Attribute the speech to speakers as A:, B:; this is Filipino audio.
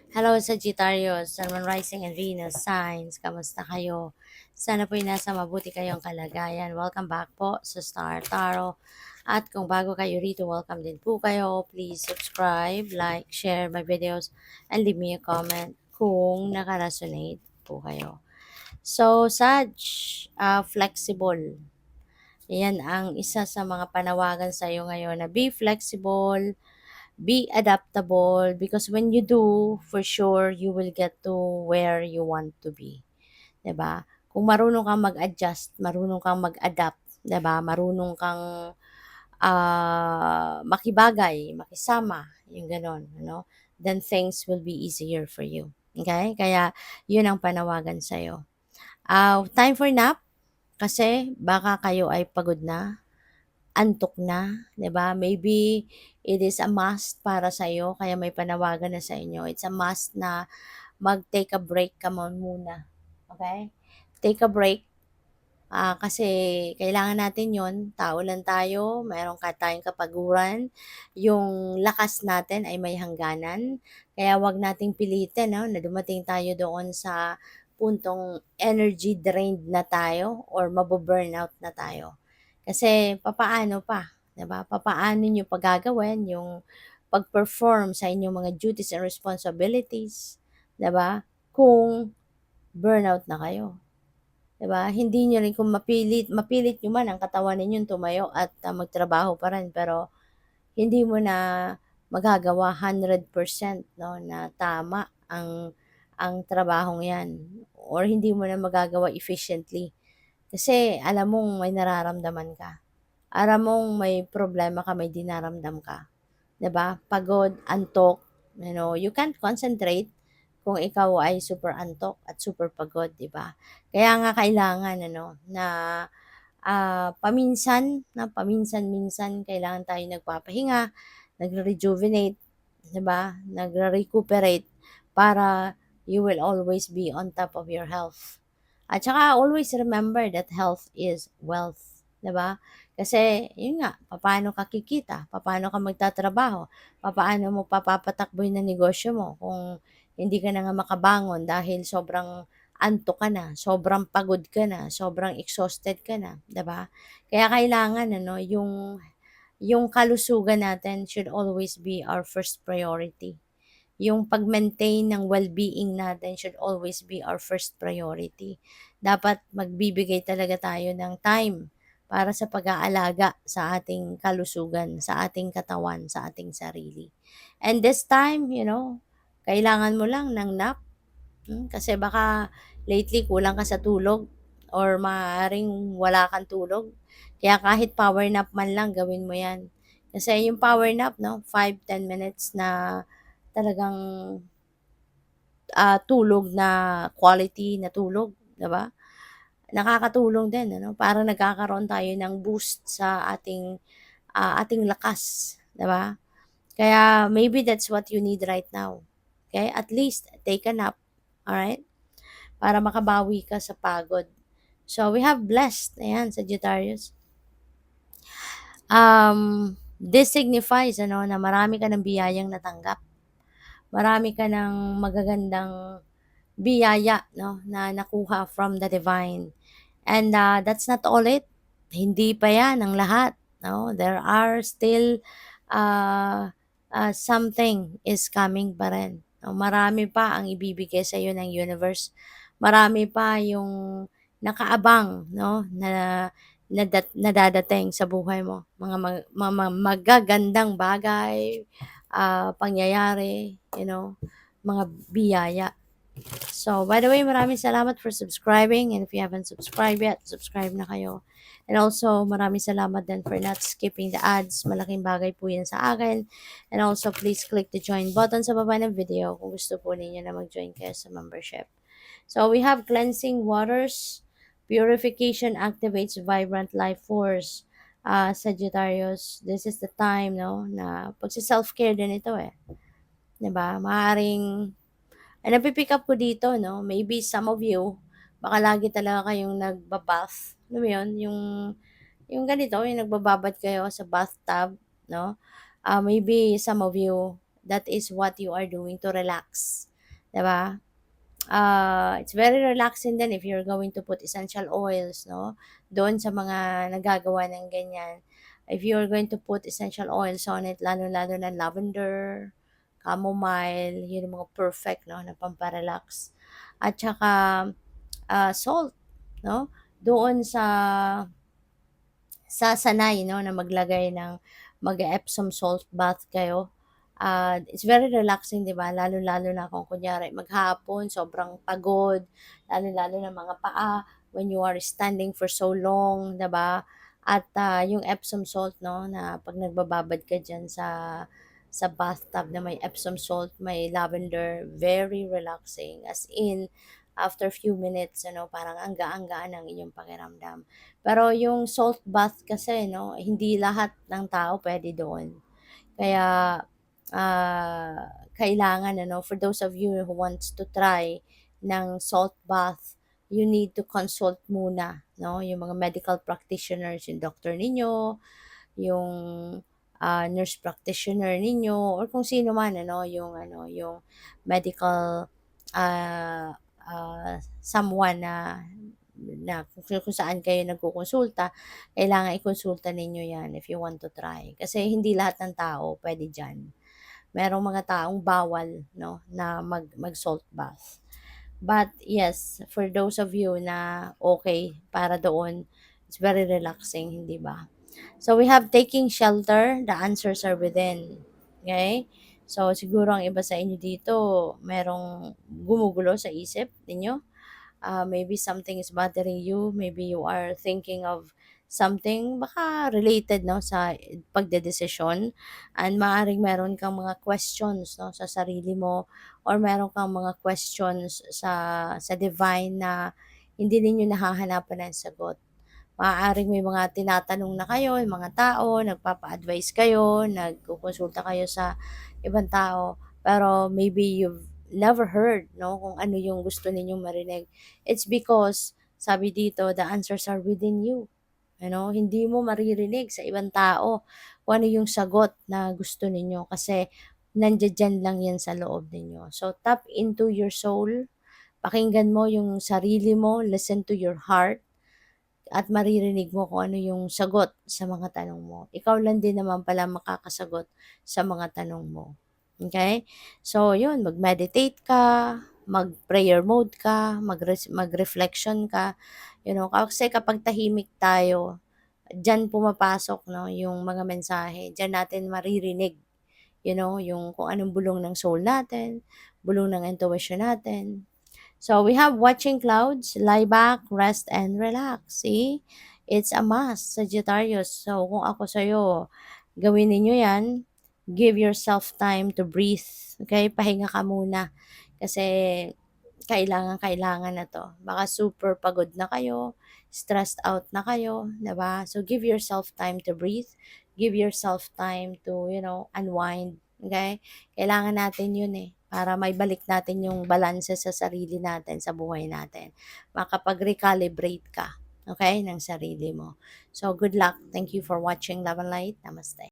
A: Hello Sagittarius, Sun, Moon, Rising and Venus signs. Kamusta kayo? Sana po'y nasa mabuti kayong kalagayan. Welcome back po sa Star Tarot. At kung bago kayo rito, welcome din po kayo. Please subscribe, like, share my videos, and leave me a comment kung naka-resonate po kayo. So, Sag, flexible. Yan ang isa sa mga panawagan sa iyo ngayon na be flexible, be adaptable, because when you do, for sure, you will get to where you want to be. 'Di ba? Kung marunong kang mag-adjust, marunong kang mag-adapt, 'di ba? Marunong kang makibagay, makisama, yung gano'n, ano? Then things will be easier for you. Okay? Kaya, yun ang panawagan sa'yo. Time for nap, kasi baka kayo ay pagod na, antok na, 'di ba? Maybe it is a must para sa iyo kaya may panawagan na sa inyo. It's a must na mag-take a break ka muna. Okay? Take a break, kasi kailangan natin 'yon. Tao lang tayo, mayroon tayong kapaguran. Yung lakas natin ay may hangganan. Kaya 'wag nating pilitin 'no, na dumating tayo doon sa puntong energy drained na tayo or mabu-burnout na tayo. Kasi papaano pa, 'di ba? Papaano niyo pa gagawin yung pag-perform sa inyong mga duties and responsibilities, 'di ba? Kung burnout na kayo, 'di ba? Hindi niyo rin kung mapilit niyo man ang katawan ninyong tumayo at magtrabaho pa rin, pero hindi mo na magagawa 100% 'no, na tama ang trabahong 'yan or hindi mo na magagawa efficiently. Kasi alam mong may nararamdaman ka. Alam mong may problema ka, may dinaramdam ka, 'di ba? Pagod, antok, you can't concentrate kung ikaw ay super antok at super pagod, 'di ba? Kaya nga kailangan na paminsan-minsan kailangan tayo nagpapahinga, nagre-rejuvenate, 'di ba? Nagre-recuperate para you will always be on top of your health. At saka always remember that health is wealth, 'di ba? Kasi yun nga, papaano ka kikita, papaano ka magtatrabaho, papaano mo papapatakboy ng negosyo mo kung hindi ka na nga makabangon dahil sobrang antok ka na, sobrang pagod ka na, sobrang exhausted ka na, 'di ba? Kaya kailangan yung kalusugan natin should always be our first priority. Yung pag-maintain ng well-being natin should always be our first priority. Dapat magbibigay talaga tayo ng time para sa pag-aalaga sa ating kalusugan, sa ating katawan, sa ating sarili. And this time, kailangan mo lang ng nap. Kasi baka lately kulang ka sa tulog or maaaring wala kang tulog. Kaya kahit power nap man lang gawin mo 'yan. Kasi yung power nap 'no, 5-10 minutes na talagang, tulog na quality na tulog, 'di ba? Nakakatulong din ano, parang nagkakaroon tayo ng boost sa ating lakas, 'di ba? Kaya maybe that's what you need right now. Okay? At least take a nap, alright? Para makabawi ka sa pagod. So, we have blessed, ayan, Sagittarius. This signifies na marami ka ng biyayang natanggap. Marami ka ng magagandang biyaya 'no, na nakuha from the divine. And, that's not all it. Hindi pa 'yan ang lahat 'no. There are still, uh, something is coming pa rin 'no. Marami pa ang ibibigay sa sa'yo ng universe. Marami pa yung nakaabang 'no, na dadating sa buhay mo. Mga magagandang bagay, pangyayari, mga biyaya. So, by the way, maraming salamat for subscribing, and if you haven't subscribed yet, subscribe na kayo. And also, maraming salamat din for not skipping the ads. Malaking bagay po yan sa akin. And also, please click the join button sa baba ng video kung gusto po ninyo na mag-join kayo sa membership. So, we have cleansing waters. Purification activates vibrant life force. Sagittarius, this is the time, no, na pagsi-self-care din ito eh. 'Di ba? Maaaring napi-pick up ko dito 'no, maybe some of you, baka lagi talaga kayong nagba-bath, alam mo 'yun, yung ganito, yung nagbababad kayo sa bathtub 'no. Maybe some of you, that is what you are doing to relax. 'di ba? It's very relaxing din if you're going to put essential oils, no? Doon sa mga nagagawa ng ganyan. If you're going to put essential oils on it, lalo-lalo na lavender, chamomile, yun yung mga perfect, no, na pamparelax. At saka, salt, no? Doon sa sanay 'no, na maglagay ng mag-e-Epsom salt bath kayo, it's very relaxing 'di ba, lalo-lalo na kung kunyari maghapon sobrang pagod, lalo-lalo na mga paa when you are standing for so long 'di ba? At, yung Epsom salt 'no, na 'pag nagbababad ka diyan sa bathtub na may Epsom salt, may lavender, very relaxing as in after few minutes ano, parang ang gaan-gaan ng inyong pakiramdam. Pero yung salt bath kasi 'no, hindi lahat ng tao puwede doon. Kaya, kailangan ano, for those of you who wants to try ng salt bath, you need to consult muna 'no, yung mga medical practitioners, yung doktor ninyo, yung, nurse practitioner ninyo or kung sino man ano, yung ano, yung medical, someone na kung saan kayo nagkokonsulta, kailangan ikonsulta ninyo 'yan if you want to try. Kasi hindi lahat ng tao puwede diyan. Merong mga taong bawal 'no, na mag-salt bath. But yes, for those of you na okay para doon, it's very relaxing, hindi ba? So we have taking shelter, the answers are within. Okay? So siguro ang iba sa inyo dito merong gumugulo sa isip ninyo. Maybe something is bothering you, maybe you are thinking of something baka related no sa pagdedesisyon and maaring meron kang mga questions no sa sarili mo or meron kang mga questions sa divine na hindi ninyo nahahanapan ng sagot. Maaaring may mga tinatanong na kayo, yung mga tao, nagpapa-advice kayo, nagkokonsulta kayo sa ibang tao, pero maybe you've never heard, no, kung ano yung gusto ninyong marinig. It's because, sabi dito, the answers are within you. Ano, hindi mo maririnig sa ibang tao kung ano yung sagot na gusto ninyo kasi nandiyan lang yan sa loob ninyo. So, tap into your soul, pakinggan mo yung sarili mo, listen to your heart, at maririnig mo kung ano yung sagot sa mga tanong mo. Ikaw lang din naman pala makakasagot sa mga tanong mo. Okay? So, yun, mag-meditate ka, mag-prayer mode ka, mag-reflection ka. You know, kasi kapag tahimik tayo, diyan pumapasok no, yung mga mensahe. Diyan natin maririnig, you know, yung kung anong bulong ng soul natin, bulong ng intuition natin. So we have watching clouds, lie back, rest, and relax. See? It's a must, Sagittarius. So kung ako sa'yo, gawin ninyo yan. Give yourself time to breathe. Okay? Pahinga ka muna. Kasi kailangan na to. Baka super pagod na kayo, stressed out na kayo, 'di ba? So give yourself time to breathe. Give yourself time to, you know, unwind. Okay? Kailangan natin 'yun eh para maibalik natin yung balanse sa sarili natin, sa buhay natin. Makapag-recalibrate ka, okay, ng sarili mo. So good luck. Thank you for watching Love and Light. Namaste.